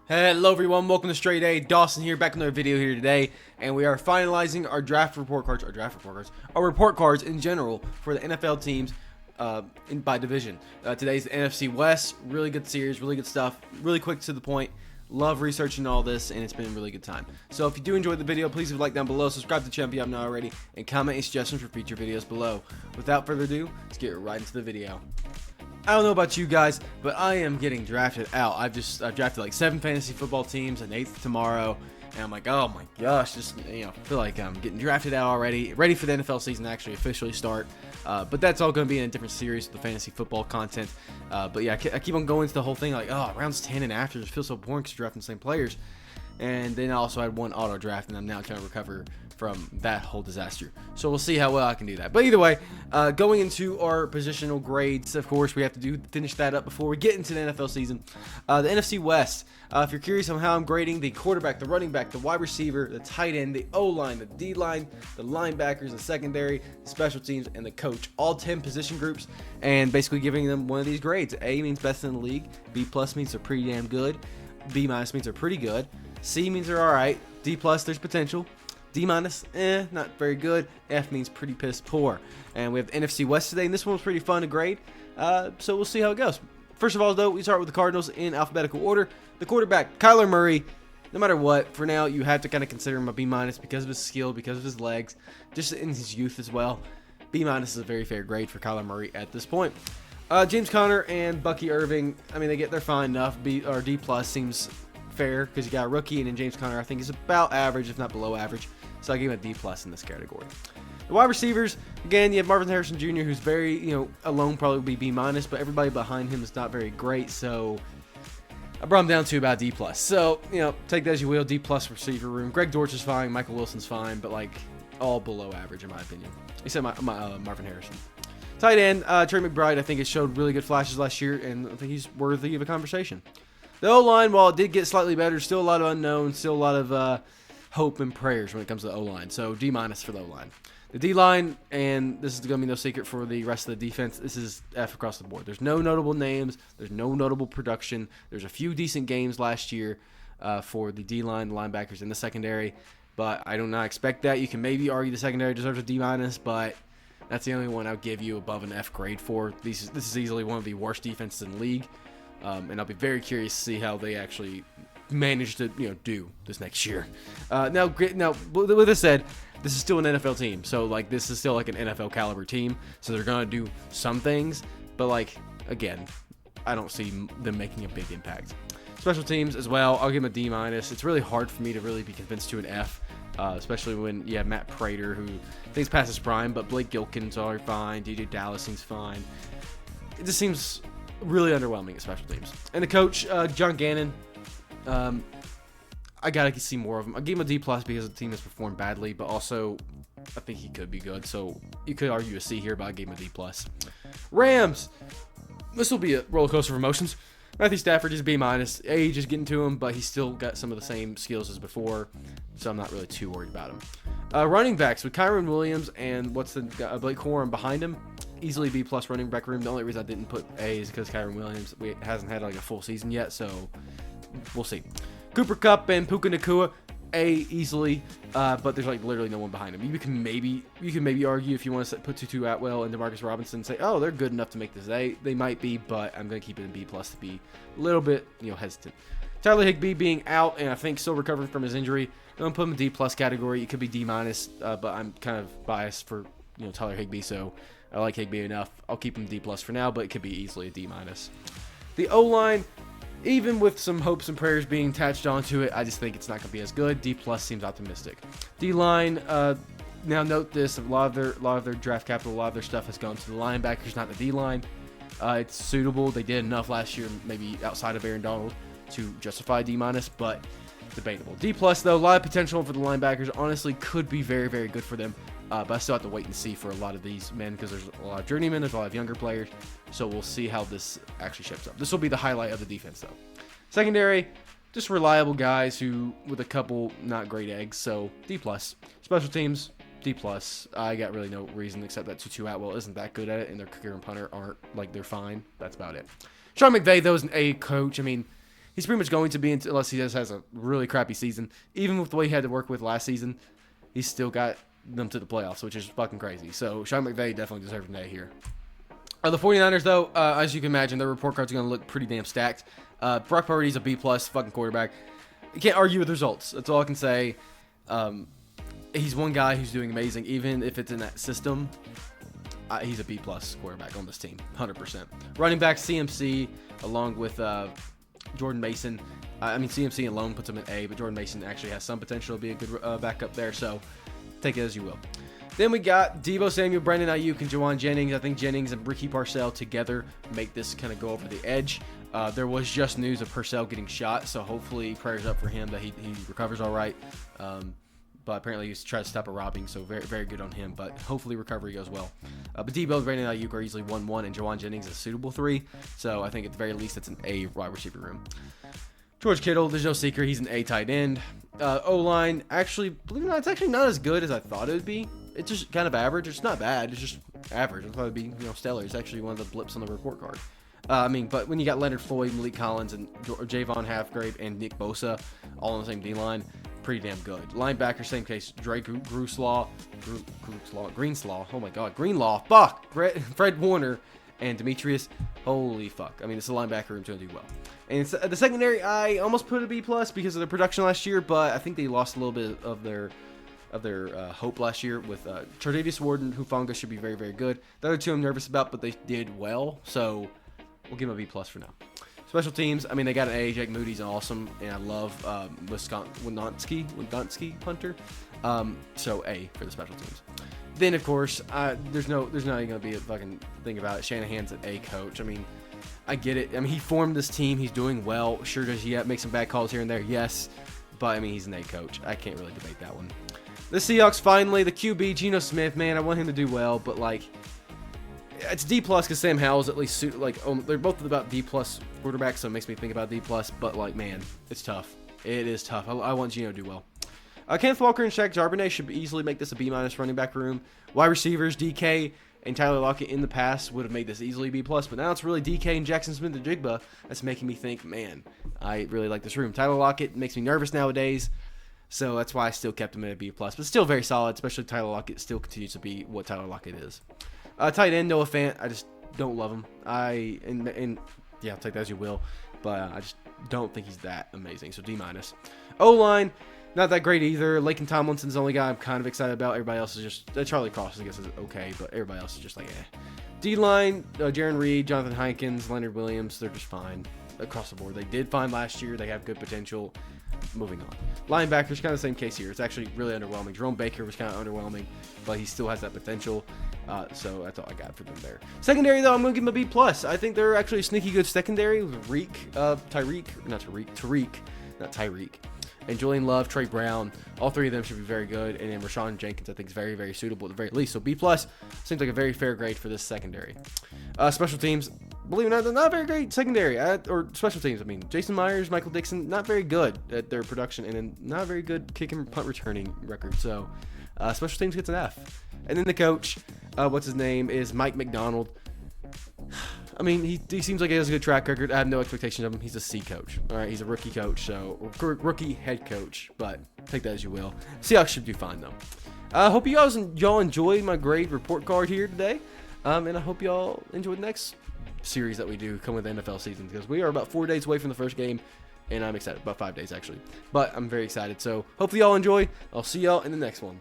Hello everyone, welcome to StraightA. Dawson here, back with another video here today, and we are finalizing our report cards in general for the NFL teams by division. Today's the NFC West, really good series, really good stuff, really quick to the point. Love researching all this, and it's been a really good time. So if you do enjoy the video, please leave a like down below, subscribe to the channel if you haven't already, and comment any suggestions for future videos below. Without further ado, let's get right into the video. I don't know about you guys, but I am getting drafted out. I've drafted like 7 fantasy football teams, an 8th tomorrow, and I'm like, oh my gosh, just feel like I'm getting drafted out already, ready for the NFL season to actually officially start. But that's all going to be in a different series with the fantasy football content. But yeah, I keep on going to the whole thing like, oh, rounds 10 and after just feels so boring because you're drafting the same players. And then I also had one auto draft, and I'm now trying to recover from that whole disaster. So we'll see how well I can do that. But either way, going into our positional grades, of course, we have to finish that up before we get into the NFL season. The NFC West, if you're curious on how I'm grading the quarterback, the running back, the wide receiver, the tight end, the O-line, the D-line, the linebackers, the secondary, the special teams, and the coach, all 10 position groups, and basically giving them one of these grades. A means best in the league, B plus means they're pretty damn good, B minus means they're pretty good, C means they're alright, D plus there's potential, D minus, not very good, F means pretty piss poor. And we have the NFC West today, and this one was pretty fun to grade, so we'll see how it goes. First of all, though, we start with the Cardinals in alphabetical order. The quarterback, Kyler Murray, no matter what, for now, you have to kind of consider him a B minus because of his skill, because of his legs, just in his youth as well. B minus is a very fair grade for Kyler Murray at this point. James Conner and Bucky Irving, I mean, they're fine enough. B or D plus seems fair because you got a rookie, and then James Conner I think is about average, if not below average. So I give him a D plus in this category. The wide receivers, again, you have Marvin Harrison Jr., who's very, alone probably would be B minus, but everybody behind him is not very great. So I brought him down to about D plus. So take that as you will. D plus receiver room. Greg Dortch is fine. Michael Wilson's fine, but like all below average in my opinion, except Marvin Harrison. Tight end, Trey McBride, I think it showed really good flashes last year, and I think he's worthy of a conversation. The O-line, while it did get slightly better, still a lot of unknowns, still a lot of hope and prayers when it comes to the O-line. So D minus for the O-line. The D-line, and this is going to be no secret for the rest of the defense, this is F across the board. There's no notable names. There's no notable production. There's a few decent games last year for the D-line, the linebackers, and the secondary, but I do not expect that. You can maybe argue the secondary deserves a D minus, but that's the only one I'll give you above an F grade for. This is easily one of the worst defenses in the league, and I'll be very curious to see how they actually manage to do this next year. Now, with this said, this is still an NFL team, so like this is still like an NFL caliber team, so they're gonna do some things, but like again, I don't see them making a big impact. Special teams as well, I'll give them a D minus. It's really hard for me to really be convinced to an F. Especially when you have Matt Prater, who thinks past his prime, but Blake Gilkin's already fine. DJ Dallas seems fine. It just seems really underwhelming at special teams. And the coach, John Gannon, I gotta see more of him. I gave him a D plus because the team has performed badly, but also I think he could be good. So you could argue a C here, but I gave him a D plus. Rams, this will be a roller coaster of emotions. Matthew Stafford is B minus. Age is getting to him, but he's still got some of the same skills as before, so I'm not really too worried about him. Running backs with Kyron Williams and Blake Corum behind him, easily B plus running back room. The only reason I didn't put A is because Kyron Williams hasn't had like a full season yet, so we'll see. Cooper Kupp and Puka Nacua, A easily, but there's like literally no one behind him. You can maybe argue if you want to put Tutu Atwell and Demarcus Robinson and say, oh, they're good enough to make this A. They might be, but I'm gonna keep it in B plus to be a little bit hesitant. Tyler Higbee being out and I think still recovering from his injury, I'm gonna put him in D plus category. It could be D minus, but I'm kind of biased for Tyler Higbee, so I like Higbee enough. I'll keep him D plus for now, but it could be easily a D minus. The O line, even with some hopes and prayers being attached onto it, I just think it's not going to be as good. D plus seems optimistic. D-line, now note this, a lot of their draft capital, a lot of their stuff has gone to the linebackers, not the D-line. It's suitable. They did enough last year, maybe outside of Aaron Donald, to justify D minus, but debatable. D plus, though, a lot of potential for the linebackers. Honestly, could be very, very good for them. But I still have to wait and see for a lot of these men because there's a lot of journeymen, there's a lot of younger players. So we'll see how this actually shapes up. This will be the highlight of the defense, though. Secondary, just reliable guys who with a couple not great eggs. So D plus. Special teams, D plus. I got really no reason except that Tutu Atwell isn't that good at it, and their kicker and punter aren't like they're fine. That's about it. Sean McVay, though, is an A coach. I mean, He's pretty much going to be unless he just has a really crappy season. Even with the way he had to work with last season, he's still got them to the playoffs, which is fucking crazy. So Sean McVay definitely deserves an A here. The 49ers, though, as you can imagine, their report cards are going to look pretty damn stacked. Brock Purdy's a B+ fucking quarterback. You can't argue with results. That's all I can say. He's one guy who's doing amazing, even if it's in that system. He's a B+ quarterback on this team, 100%. Running back CMC, along with Jordan Mason. CMC alone puts him in A, but Jordan Mason actually has some potential to be a good backup there, so take it as you will. Then we got Deebo Samuel, Brandon Ayuk, and Jawan Jennings. I think Jennings and Ricky Parcell together make this kind of go over the edge. There was just news of Purcell getting shot, so hopefully prayers up for him that he recovers all right. But apparently he's trying to stop a robbing, so very, very good on him. But hopefully recovery goes well. But Deebo and Brandon Ayuk are easily 1-1, and Jawan Jennings is a suitable 3. So I think at the very least it's an A wide receiver room. George Kittle, there's no secret, he's an A tight end. O-line, actually, believe it or not, it's actually not as good as I thought it would be. It's just kind of average. It's not bad. It's just average. I thought it would be, stellar. It's actually one of the blips on the report card. But when you got Leonard Floyd, Malik Collins, and Javon Halfgrave, and Nick Bosa all on the same D-line, pretty damn good. Linebacker, same case. Drake Greenslaw. Oh my God, Greenlaw. Fuck. Fred Warner and Demetrius. Holy fuck. It's the linebacker room's going to do well. And the secondary, I almost put a B+ because of their production last year, but I think they lost a little bit of their hope last year with Chardavius Ward and Hufanga should be very, very good. The other two I'm nervous about, but they did well, so we'll give them a B+ for now. Special teams, they got an A. Jake Moody's awesome, and I love Wisconski punter. So A for the special teams. Then, of course, there's not even going to be a fucking thing about it. Shanahan's an A coach. I get it. He formed this team. He's doing well. Sure, does he make some bad calls here and there? Yes. But, he's an A coach. I can't really debate that one. The Seahawks, finally, the QB, Geno Smith, man, I want him to do well, but, it's D+ because Sam Howell's at least, they're both about D+ quarterbacks, so it makes me think about D+, but, man, it's tough. It is tough. I want Geno to do well. Kenneth Walker and Shaq Charbonnet should easily make this a B- running back room. Wide receivers, DK and Tyler Lockett in the past would have made this easily B+, but now it's really DK and Jackson Smith-Njigba that's making me think, man, I really like this room. Tyler Lockett makes me nervous nowadays, so that's why I still kept him at a B+, but still very solid, especially Tyler Lockett still continues to be what Tyler Lockett is. Tight end, Noah Fant, I just don't love him. Yeah, take that as you will, but I just don't think he's that amazing, so D-. O-line, not that great either. Laken Tomlinson's the only guy I'm kind of excited about. Everybody else is just, Charlie Cross, I guess, is okay, but everybody else is just like, eh. D-line, Jaron Reed, Jonathan Heinkins, Leonard Williams, they're just fine across the board. They did fine last year. They have good potential. Moving on. Linebackers, kind of the same case here. It's actually really underwhelming. Jerome Baker was kind of underwhelming, but he still has that potential. So that's all I got for them there. Secondary, though, I'm going to give them a B+. I think they're actually a sneaky good secondary with Tariq, and Julian Love, Trey Brown. All three of them should be very good. And then Rashawn Jenkins, I think, is very, very suitable at the very least. So B+ seems like a very fair grade for this secondary. Special teams, believe it or not, they're not very great secondary. Or special teams, Jason Myers, Michael Dixon, not very good at their production. And then not very good kick and punt returning record. So special teams gets an F. And then the coach, what's his name, is Mike McDonald. He seems like he has a good track record. I have no expectations of him. He's a C coach. All right, he's a rookie coach, so rookie head coach, but take that as you will. Seahawks should do fine, though. I hope y'all enjoyed my grade report card here today, and I hope y'all enjoy the next series that we do come with the NFL season, because we are about 4 days away from the first game, and I'm excited. About 5 days, actually. But I'm very excited, so hopefully y'all enjoy. I'll see y'all in the next one.